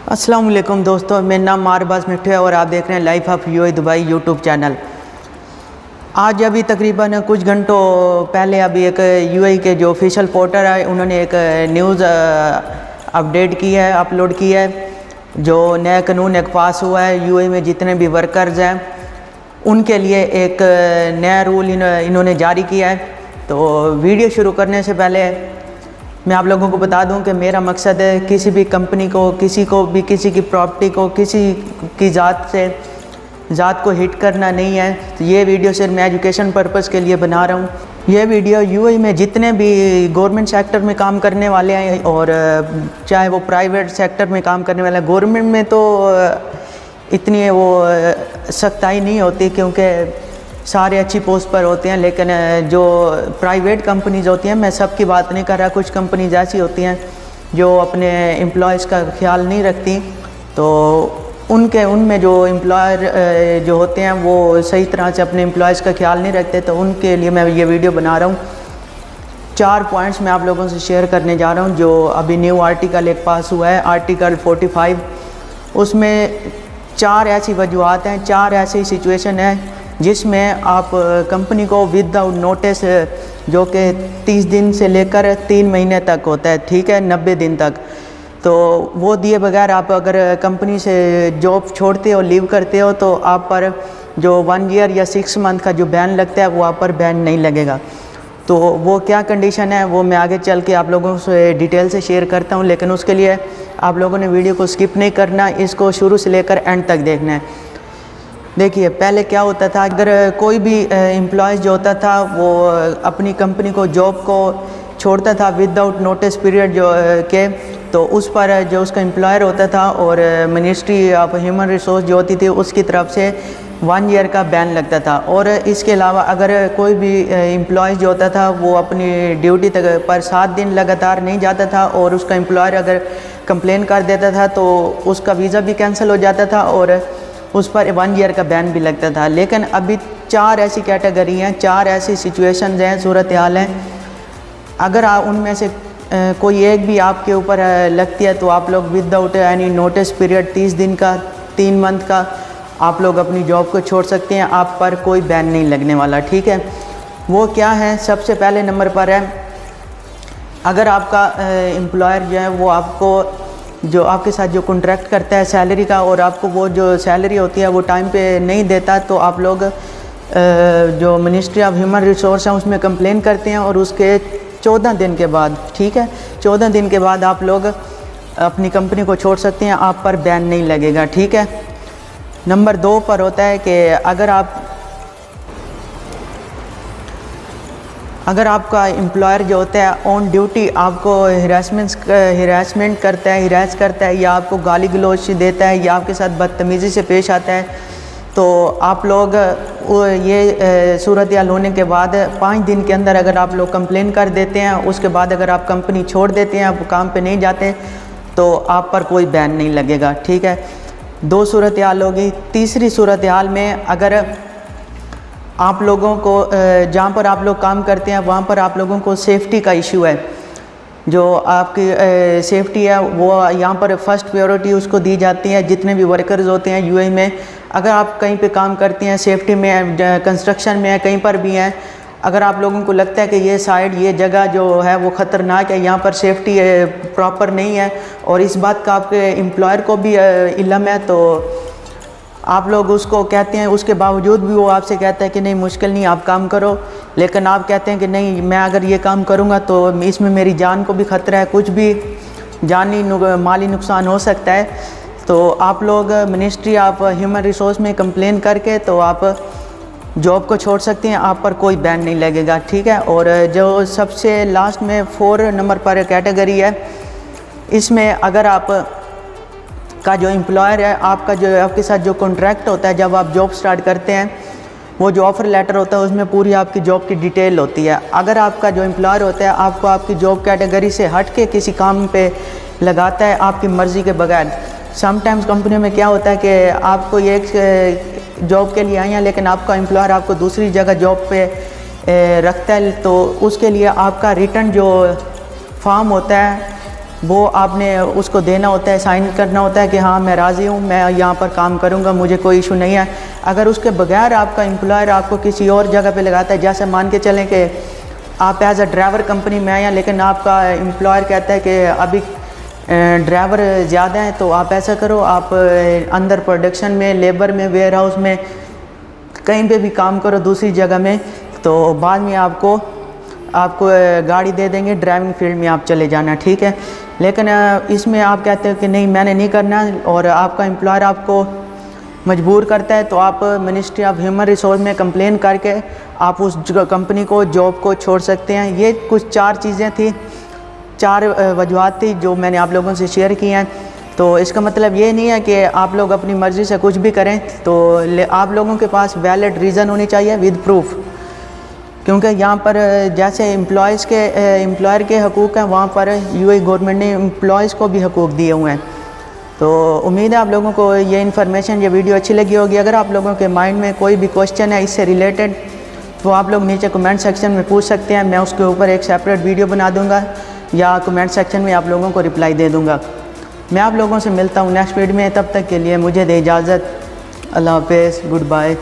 अस्सलाम वालेकुम दोस्तों, मेरा नाम मारबाज मिठू है और आप देख रहे हैं life of UAE Dubai YouTube channel. आज अभी तकरीबन कुछ घंटों पहले अभी एक यूएई के जो ऑफिशियल पोर्टल है उन्होंने एक न्यूज़ अपडेट की है, अपलोड की है। जो नया कानून एक पास हुआ है यूएई में जितने भी वर्कर्स हैं उनके लिए एक नया रूल इन्होंने जारी किया है। तो वीडियो शुरू करने से पहले मैं आप लोगों को बता दूं कि मेरा मकसद है किसी भी कंपनी को, किसी को भी, किसी की प्रॉपर्टी को, किसी की ज़ात को हिट करना नहीं है। तो ये वीडियो सिर्फ मैं एजुकेशन पर्पज़ के लिए बना रहा हूँ। ये वीडियो यूएई में जितने भी गवर्नमेंट सेक्टर में काम करने वाले हैं और चाहे वो प्राइवेट सेक्टर में काम करने वाले हैं, गवर्नमेंट में तो इतनी वो सख्ताई नहीं होती क्योंकि सारे अच्छी पोस्ट पर होते हैं, लेकिन जो प्राइवेट कंपनीज होती हैं, मैं सबकी बात नहीं कर रहा, कुछ कंपनीज ऐसी होती हैं जो अपने एम्प्लॉयज़ का ख्याल नहीं रखती। तो उनमें जो एम्प्लॉयर जो होते हैं वो सही तरह से अपने एम्प्लॉयज़ का ख्याल नहीं रखते। तो उनके लिए मैं ये वीडियो बना रहा हूँ। 4 पॉइंट्स मैं आप लोगों से शेयर करने जा रहा हूँ जो अभी न्यू आर्टिकल एक पास हुआ है, आर्टिकल 45। उसमें 4 ऐसी वजूहत हैं, 4 ऐसी सिचुएशन है जिसमें आप कंपनी को विदाउट नोटिस, जो कि 30 दिन से लेकर 3 महीने तक होता है, ठीक है, 90 दिन तक, तो वो दिए बगैर आप अगर कंपनी से जॉब छोड़ते हो, लीव करते हो, तो आप पर जो 1 ईयर या 6 मंथ का जो बैन लगता है वो आप पर बैन नहीं लगेगा। तो वो क्या कंडीशन है वो मैं आगे चल के आप लोगों से डिटेल से शेयर करता हूँ, लेकिन उसके लिए आप लोगों ने वीडियो को स्किप नहीं करना, इसको शुरू से लेकर एंड तक देखना है। देखिए, पहले क्या होता था, अगर कोई भी एम्प्लॉयज़ जो होता था वो अपनी कंपनी को, जॉब को छोड़ता था विदाउट नोटिस पीरियड जो के, तो उस पर जो उसका एम्प्लॉयर होता था और मिनिस्ट्री ऑफ ह्यूमन रिसोर्स जो होती थी उसकी तरफ से 1 ईयर का बैन लगता था। और इसके अलावा अगर कोई भी एम्प्लॉय जो होता था वो अपनी ड्यूटी तक पर 7 दिन लगातार नहीं जाता था और उसका एम्प्लॉयर अगर कंप्लेन कर देता था तो उसका वीज़ा भी कैंसिल हो जाता था और उस पर 1 ईयर का बैन भी लगता था। लेकिन अभी 4 ऐसी कैटेगरी हैं, 4 ऐसी सिचुएशंस हैं, सूरत हाल हैं। अगर उनमें से कोई एक भी आपके ऊपर लगती है तो आप लोग विदाउट एनी नोटिस पीरियड 30 दिन का, 3 मंथ का, आप लोग अपनी जॉब को छोड़ सकते हैं, आप पर कोई बैन नहीं लगने वाला, ठीक है। वो क्या है, सबसे पहले नंबर पर है, अगर आपका एम्प्लॉयर जो है वो आपको जो आपके साथ जो कॉन्ट्रैक्ट करता है सैलरी का और आपको वो जो सैलरी होती है वो टाइम पे नहीं देता, तो आप लोग जो मिनिस्ट्री ऑफ ह्यूमन रिसोर्स है उसमें कंप्लेन करते हैं और उसके 14 दिन के बाद, ठीक है, 14 दिन के बाद आप लोग अपनी कंपनी को छोड़ सकते हैं, आप पर बैन नहीं लगेगा, ठीक है। नंबर 2 पर होता है कि अगर आपका एम्प्लॉयर जो होता है ऑन ड्यूटी आपको हिरासमेंट करता है, हिरास करता है या आपको गाली गलौज देता है या आपके साथ बदतमीज़ी से पेश आता है, तो आप लोग ये सूरत हाल होने के बाद 5 दिन के अंदर अगर आप लोग कंप्लेन कर देते हैं, उसके बाद अगर आप कंपनी छोड़ देते हैं, आप काम पे नहीं जाते, तो आप पर कोई बैन नहीं लगेगा, ठीक है। 2 सूरत हाल होगी। तीसरी सूरत हाल में अगर आप लोगों को जहाँ पर आप लोग काम करते हैं वहाँ पर आप लोगों को सेफ्टी का इशू है, जो आपकी सेफ्टी है वो यहाँ पर फर्स्ट प्रायोरिटी उसको दी जाती है। जितने भी वर्कर्स होते हैं यूएई में, अगर आप कहीं पे काम करते हैं, सेफ्टी में, कंस्ट्रक्शन में है, कहीं पर भी हैं, अगर आप लोगों को लगता है कि ये साइड, ये जगह जो है वो ख़तरनाक है, यहाँ पर सेफ्टी प्रॉपर नहीं है और इस बात का आपके एम्प्लॉयर को भी इल्म है, तो आप लोग उसको कहते हैं, उसके बावजूद भी वो आपसे कहता है कि नहीं मुश्किल नहीं, आप काम करो, लेकिन आप कहते हैं कि नहीं, मैं अगर ये काम करूँगा तो इसमें मेरी जान को भी ख़तरा है, कुछ भी जानी माली नुकसान हो सकता है, तो आप लोग मिनिस्ट्री ऑफ ह्यूमन रिसोर्स में कंप्लेन करके तो आप जॉब को छोड़ सकते हैं, आप पर कोई बैन नहीं लगेगा, ठीक है। और जो सबसे लास्ट में 4 नंबर पर कैटेगरी है, इसमें अगर आप का जो एम्प्लॉयर है, आपका जो आपके साथ जो कॉन्ट्रैक्ट होता है, जब आप जॉब स्टार्ट करते हैं, वो जो ऑफ़र लेटर होता है उसमें पूरी आपकी जॉब की डिटेल होती है। अगर आपका जो एम्प्लॉयर होता है आपको आपकी जॉब कैटेगरी से हट के किसी काम पे लगाता है आपकी मर्ज़ी के बगैर, समटाइम्स कंपनियों में क्या होता है कि आपको एक जॉब के लिए आए हैं लेकिन आपका एम्प्लॉयर आपको दूसरी जगह जॉब पे रखता है, तो उसके लिए आपका रिटर्न जो फॉर्म होता है वो आपने उसको देना होता है, साइन करना होता है कि हाँ मैं राज़ी हूँ, मैं यहाँ पर काम करूँगा, मुझे कोई इशू नहीं है। अगर उसके बगैर आपका एम्प्लॉयर आपको किसी और जगह पे लगाता है, जैसे मान के चलें कि आप एज अ ड्राइवर कंपनी में आए, लेकिन आपका एम्प्लॉयर कहता है कि अभी ड्राइवर ज़्यादा हैं, तो आप ऐसा करो, आप अंदर प्रोडक्शन में, लेबर में, वेयर हाउस में, कहीं पे भी काम करो दूसरी जगह में, तो बाद में आपको गाड़ी दे देंगे, ड्राइविंग फील्ड में आप चले जाना, ठीक है। लेकिन इसमें आप कहते हो कि नहीं मैंने नहीं करना, और आपका एम्प्लॉयर आपको मजबूर करता है, तो आप मिनिस्ट्री ऑफ ह्यूमन रिसोर्स में कंप्लेन करके आप उस कंपनी को, जॉब को छोड़ सकते हैं। ये कुछ 4 चीज़ें थी, 4 वजूहत थी जो मैंने आप लोगों से शेयर की हैं। तो इसका मतलब ये नहीं है कि आप लोग अपनी मर्ज़ी से कुछ भी करें, तो आप लोगों के पास वैलिड रीज़न होनी चाहिए विद प्रूफ, क्योंकि यहाँ पर जैसे एम्प्लॉयर के हकूक़ हैं, वहाँ पर यूएई गवर्नमेंट ने एम्प्लॉयज़ को भी हकूक़ दिए हुए हैं। तो उम्मीद है आप लोगों को ये इन्फॉर्मेशन, ये वीडियो अच्छी लगी होगी। अगर आप लोगों के माइंड में कोई भी क्वेश्चन है इससे रिलेटेड, तो आप लोग नीचे कमेंट सेक्शन में पूछ सकते हैं, मैं उसके ऊपर एक सेपरेट वीडियो बना दूँगा, या कमेंट सेक्शन में आप लोगों को रिप्लाई दे दूँगा। मैं आप लोगों से मिलता हूँ नेक्स्ट वीडियो में, तब तक के लिए मुझे दे इजाज़त। अल्लाह हाफ़िज़, गुड बाय।